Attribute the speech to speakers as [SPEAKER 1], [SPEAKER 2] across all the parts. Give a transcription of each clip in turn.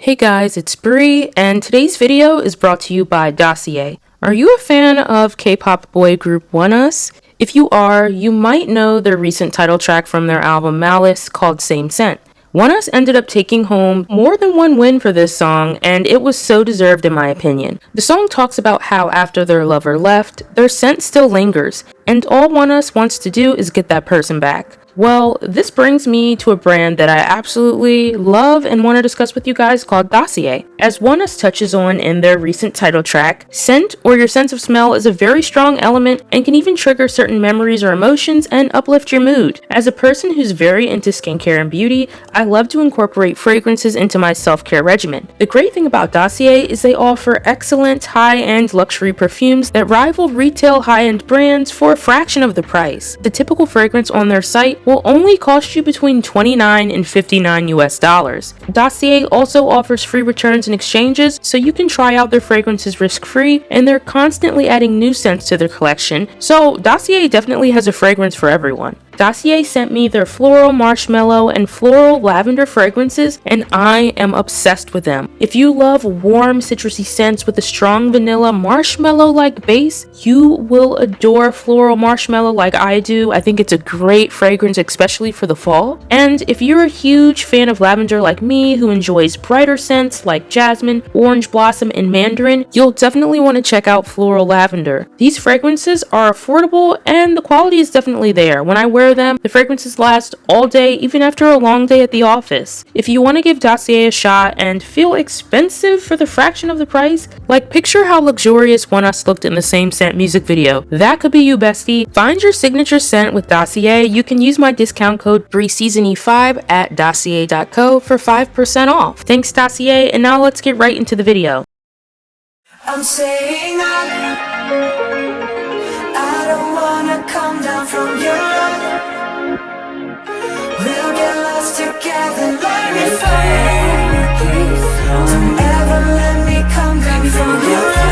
[SPEAKER 1] Hey guys, it's Bree, and today's video is brought to you by sssocial. Are you a fan of K-pop boy group ONEUS? If you are, you might know their recent title track from their album Malice called Same Scent. ONEUS ended up taking home more than one win for this song, and it was so deserved in my opinion. The song talks about how after their lover left, their scent still lingers, and all ONEUS wants to do is get that person back. Well, this brings me to a brand that I absolutely love and want to discuss with you guys called sssocial. As ONEUS touches on in their recent title track, scent or your sense of smell is a very strong element and can even trigger certain memories or emotions and uplift your mood. As a person who's very into skincare and beauty, I love to incorporate fragrances into my self-care regimen. The great thing about sssocial is they offer excellent high-end luxury perfumes that rival retail high-end brands for a fraction of the price. The typical fragrance on their site will only cost you between $29 and $59 US. sssocial also offers free returns and exchanges, so you can try out their fragrances risk-free, and they're constantly adding new scents to their collection, so sssocial definitely has a fragrance for everyone. sssocial sent me their floral marshmallow and floral lavender fragrances, and I am obsessed with them. If you love warm citrusy scents with a strong vanilla marshmallow-like base, you will adore floral marshmallow like I do. I think it's a great fragrance, especially for the fall. And if you're a huge fan of lavender like me, who enjoys brighter scents like jasmine, orange blossom, and mandarin, you'll definitely want to check out floral lavender. These fragrances are affordable, and the quality is definitely there. When I wear them, the fragrances last all day, even after a long day at the office. If you want to give sssocial a shot and feel expensive for the fraction of the price, like picture how luxurious ONEUS looked in the Same Scent music video. That could be you, bestie. Find your signature scent with sssocial. You can use my discount code BREESEASONE5 at sssocial.co for 5% off. Thanks sssocial, and now let's get right into the video.
[SPEAKER 2] I'm saying I don't wanna come down from your love. We'll get lost together, let me find. Don't ever let me come down from your love.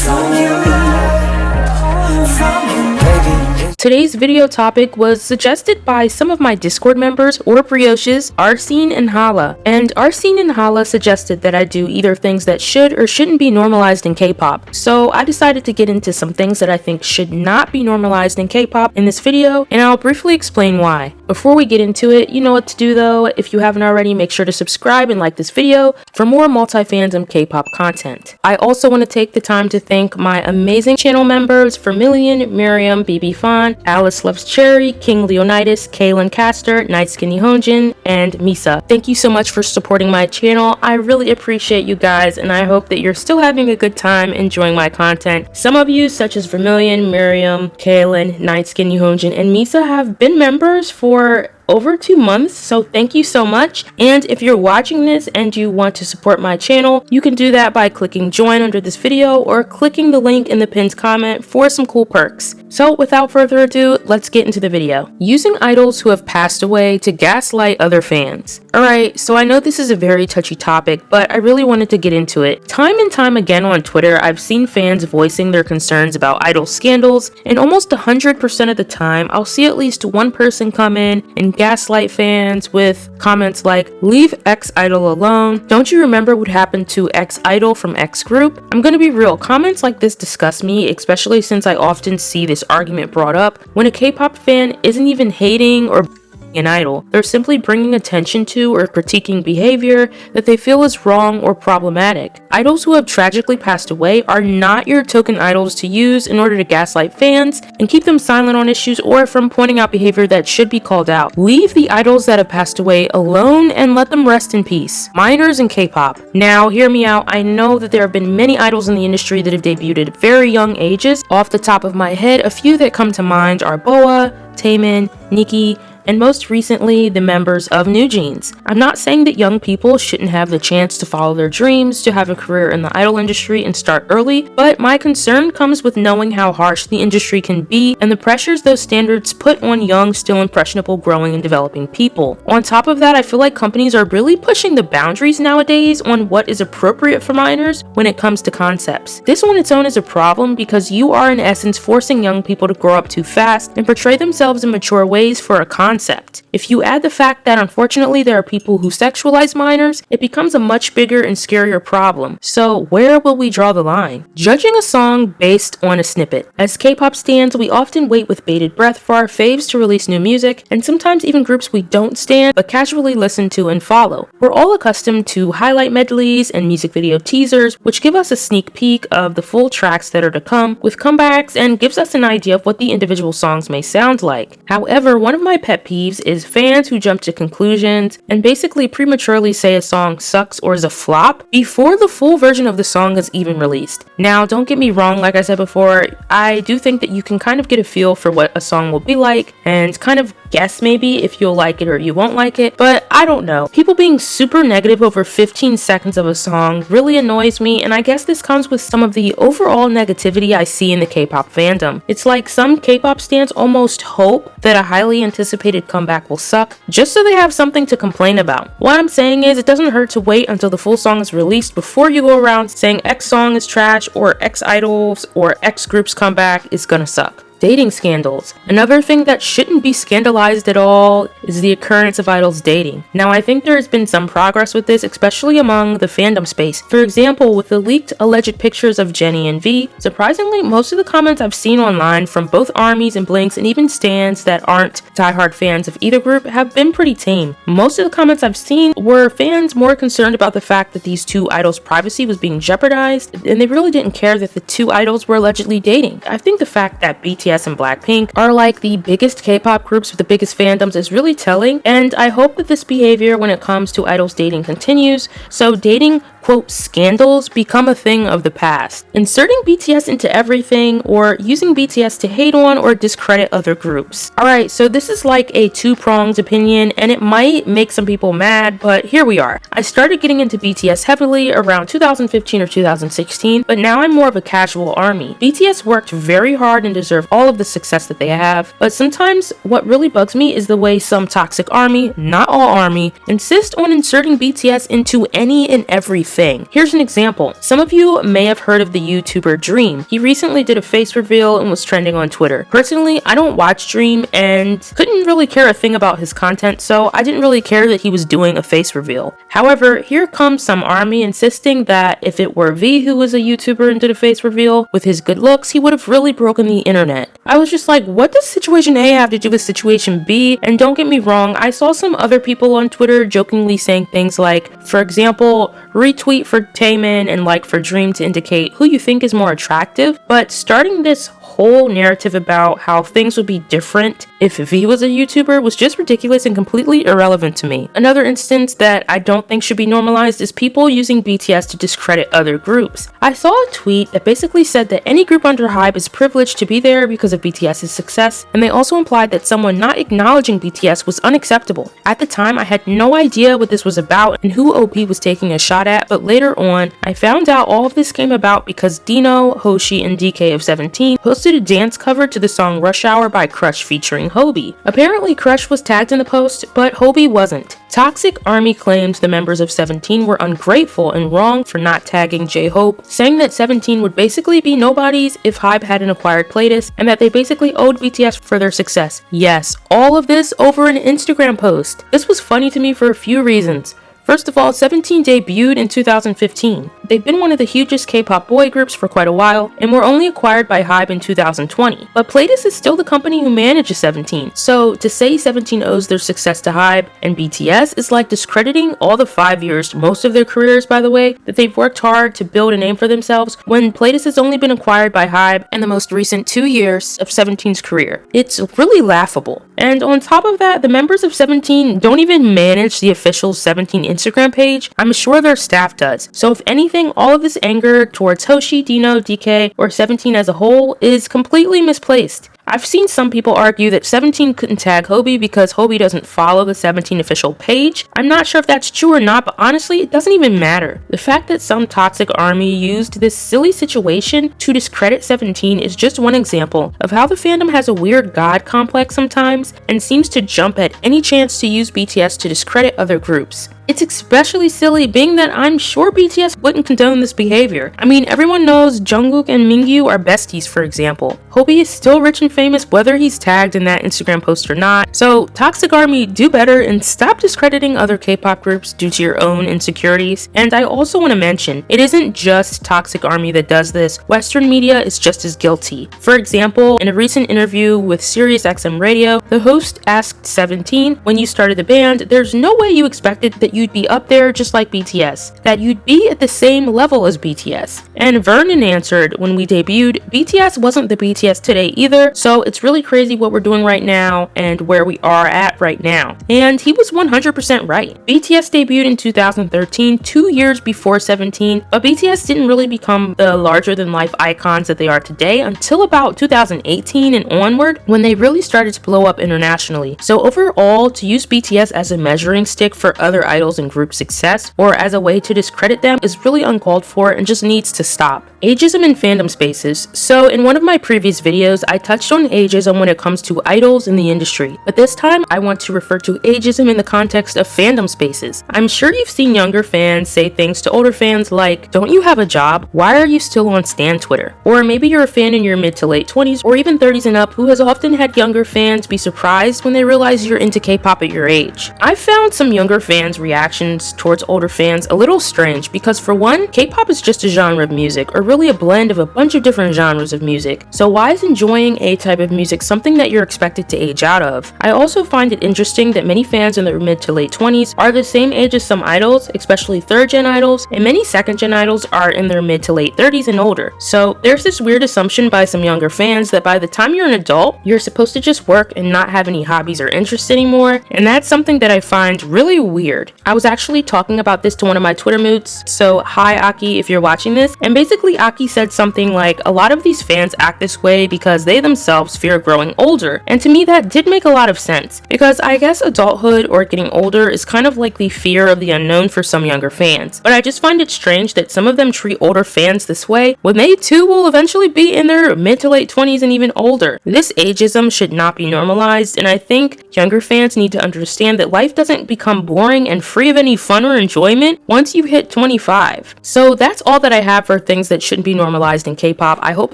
[SPEAKER 2] From your love, from your love.
[SPEAKER 1] Today's video topic was suggested by some of my Discord members or brioches, Arsene and Hala. And Arsene and Hala suggested that I do either things that should or shouldn't be normalized in K-pop. So I decided to get into some things that I think should not be normalized in K-pop in this video, and I'll briefly explain why. Before we get into it, you know what to do though. If you haven't already, make sure to subscribe and like this video for more multi-fandom K-pop content. I also want to take the time to thank my amazing channel members, Vermilion, Miriam, BB Fawn, Alice Loves Cherry, King Leonidas, Kaylin Caster, Night Skinny Honjin, and Misa. Thank you so much for supporting my channel. I really appreciate you guys, and I hope that you're still having a good time enjoying my content. Some of you, such as Vermilion, Miriam, Kaylin, Night Skinny Honjin, and Misa, have been members for over 2 months, so thank you so much. And if you're watching this and you want to support my channel, you can do that by clicking join under this video or clicking the link in the pinned comment for some cool perks. So without further ado, let's get into the video. Using idols who have passed away to gaslight other fans. Alright, so I know this is a very touchy topic, but I really wanted to get into it. Time and time again on Twitter, I've seen fans voicing their concerns about idol scandals, and almost 100% of the time, I'll see at least one person come in and gaslight fans with comments like, "Leave X idol alone. Don't you remember what happened to X idol from X group?" I'm gonna be real, comments like this disgust me, especially since I often see this argument brought up when a K-pop fan isn't even hating or an idol. They're simply bringing attention to or critiquing behavior that they feel is wrong or problematic. Idols who have tragically passed away are not your token idols to use in order to gaslight fans and keep them silent on issues or from pointing out behavior that should be called out. Leave the idols that have passed away alone and let them rest in peace. Minors in K-pop. Now, hear me out. I know that there have been many idols in the industry that have debuted at very young ages. Off the top of my head, a few that come to mind are Boa, Taemin, Nikki, and most recently, the members of New Jeans. I'm not saying that young people shouldn't have the chance to follow their dreams, to have a career in the idol industry and start early, but my concern comes with knowing how harsh the industry can be and the pressures those standards put on young, still impressionable, growing and developing people. On top of that, I feel like companies are really pushing the boundaries nowadays on what is appropriate for minors when it comes to concepts. This on its own is a problem because you are in essence forcing young people to grow up too fast and portray themselves in mature ways for a concept concept. If you add the fact that unfortunately there are people who sexualize minors, it becomes a much bigger and scarier problem. So where will we draw the line? Judging a song based on a snippet. As K-pop stans, we often wait with bated breath for our faves to release new music, and sometimes even groups we don't stan but casually listen to and follow. We're all accustomed to highlight medleys and music video teasers, which give us a sneak peek of the full tracks that are to come, with comebacks, and gives us an idea of what the individual songs may sound like. However, one of my pet peeves is fans who jump to conclusions and basically prematurely say a song sucks or is a flop before the full version of the song is even released. Now, don't get me wrong, like I said before, I do think that you can kind of get a feel for what a song will be like and kind of guess maybe if you'll like it or you won't like it, but I don't know. People being super negative over 15 seconds of a song really annoys me, and I guess this comes with some of the overall negativity I see in the K-pop fandom. It's like some K-pop stans almost hope that a highly anticipated comeback will suck just so they have something to complain about. What I'm saying is, it doesn't hurt to wait until the full song is released before you go around saying X song is trash or X idols or X group's comeback is gonna suck. Dating scandals. Another thing that shouldn't be scandalized at all is the occurrence of idols dating. Now, I think there has been some progress with this, especially among the fandom space. For example, with the leaked alleged pictures of Jennie and V, surprisingly, most of the comments I've seen online from both ARMYs and Blinks and even stans that aren't diehard fans of either group have been pretty tame. Most of the comments I've seen were fans more concerned about the fact that these two idols' privacy was being jeopardized, and they really didn't care that the two idols were allegedly dating. I think the fact that BTS and Blackpink are like the biggest K-pop groups with the biggest fandoms is really telling, and I hope that this behavior when it comes to idols dating continues, so dating quote scandals become a thing of the past. Inserting BTS into everything or using BTS to hate on or discredit other groups. Alright, so this is like a two-pronged opinion and it might make some people mad, but here we are. I started getting into BTS heavily around 2015 or 2016, but now I'm more of a casual ARMY. BTS worked very hard and deserve all of the success that they have, but sometimes what really bugs me is the way some toxic ARMY, not all ARMY, insist on inserting BTS into any and every thing. Here's an example. Some of you may have heard of the YouTuber Dream. He recently did a face reveal and was trending on Twitter. Personally, I don't watch Dream and couldn't really care a thing about his content, so I didn't really care that he was doing a face reveal. However, here comes some ARMY insisting that if it were V who was a YouTuber and did a face reveal, with his good looks, he would have really broken the internet. I was just like, what does situation A have to do with situation B? And don't get me wrong, I saw some other people on Twitter jokingly saying things like, for example, retweet for Taemin and like for Dream to indicate who you think is more attractive, but starting this whole narrative about how things would be different if V was a YouTuber was just ridiculous and completely irrelevant to me. Another instance that I don't think should be normalized is people using BTS to discredit other groups. I saw a tweet that basically said that any group under HYBE is privileged to be there because of BTS's success, and they also implied that someone not acknowledging BTS was unacceptable. At the time, I had no idea what this was about and who OP was taking a shot at, but later on, I found out all of this came about because Dino, Hoshi, and DK of 17 posted a dance cover to the song Rush Hour by Crush featuring Hobie. Apparently, Crush was tagged in the post, but Hobie wasn't. Toxic ARMY claimed the members of 17 were ungrateful and wrong for not tagging J-Hope, saying that 17 would basically be nobodies if HYBE hadn't acquired Playtist, and that they basically owed BTS for their success. Yes, all of this over an Instagram post. This was funny to me for a few reasons. First of all, 17 debuted in 2015. They've been one of the hugest K-pop boy groups for quite a while, and were only acquired by HYBE in 2020. But Playtist is still the company who manages 17, so to say 17 owes their success to HYBE and BTS is like discrediting all the 5 years, most of their careers by the way, that they've worked hard to build a name for themselves when Playtist has only been acquired by HYBE in the most recent 2 years of 17's career. It's really laughable. And on top of that, the members of 17 don't even manage the official 17 Instagram page. I'm sure their staff does. So if anything, all of this anger towards Hoshi, Dino, DK, or 17 as a whole is completely misplaced. I've seen some people argue that 17 couldn't tag Hobie because Hobie doesn't follow the 17 official page. I'm not sure if that's true or not, but honestly, it doesn't even matter. The fact that some toxic ARMY used this silly situation to discredit 17 is just one example of how the fandom has a weird god complex sometimes and seems to jump at any chance to use BTS to discredit other groups. It's especially silly being that I'm sure BTS wouldn't condone this behavior. I mean, everyone knows Jungkook and Mingyu are besties, for example. Hobi is still rich and famous whether he's tagged in that Instagram post or not. So Toxic Army, do better and stop discrediting other K-pop groups due to your own insecurities. And I also want to mention, it isn't just Toxic Army that does this. Western media is just as guilty. For example, in a recent interview with SiriusXM Radio, the host asked 17, when you started the band, there's no way you expected that you'd be up there just like BTS, that you'd be at the same level as BTS. And Vernon answered, when we debuted, BTS wasn't the BTS today either, so it's really crazy what we're doing right now and where we are at right now. And he was 100% right. BTS debuted in 2013, 2 years before 17, but BTS didn't really become the larger-than-life icons that they are today until about 2018 and onward, when they really started to blow up internationally. So overall, to use BTS as a measuring stick for other idols and group success, or as a way to discredit them, is really uncalled for and just needs to stop. Ageism in fandom spaces. So in one of my previous videos, I touched on ageism when it comes to idols in the industry, but this time I want to refer to ageism in the context of fandom spaces. I'm sure you've seen younger fans say things to older fans like, don't you have a job? Why are you still on Stan Twitter? Or maybe you're a fan in your mid to late 20s or even 30s and up who has often had younger fans be surprised when they realize you're into K-pop at your age. I found some younger fans' reactions towards older fans a little strange because, for one, K-pop is just a genre of music, or really a blend of a bunch of different genres of music. So why is enjoying a type of music something that you're expected to age out of? I also find it interesting that many fans in their mid to late 20s are the same age as some idols, especially third-gen idols, and many second-gen idols are in their mid to late 30s and older. So there's this weird assumption by some younger fans that by the time you're an adult, you're supposed to just work and not have any hobbies or interests anymore, and that's something that I find really weird. I was actually talking about this to one of my Twitter moods, so hi Aki if you're watching this, and basically Aki said something like, a lot of these fans act this way because they themselves fear growing older, and to me that did make a lot of sense, because I guess adulthood or getting older is kind of like the fear of the unknown for some younger fans, but I just find it strange that some of them treat older fans this way when they too will eventually be in their mid to late 20s and even older. This ageism should not be normalized, and I think younger fans need to understand that life doesn't become boring and free of any fun or enjoyment once you hit 25. So that's all that I have for things that shouldn't be normalized in K-pop. I hope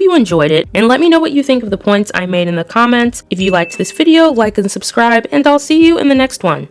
[SPEAKER 1] you enjoyed it, and let me know what you think of the points I made in the comments. If you liked this video, like and subscribe, and I'll see you in the next one.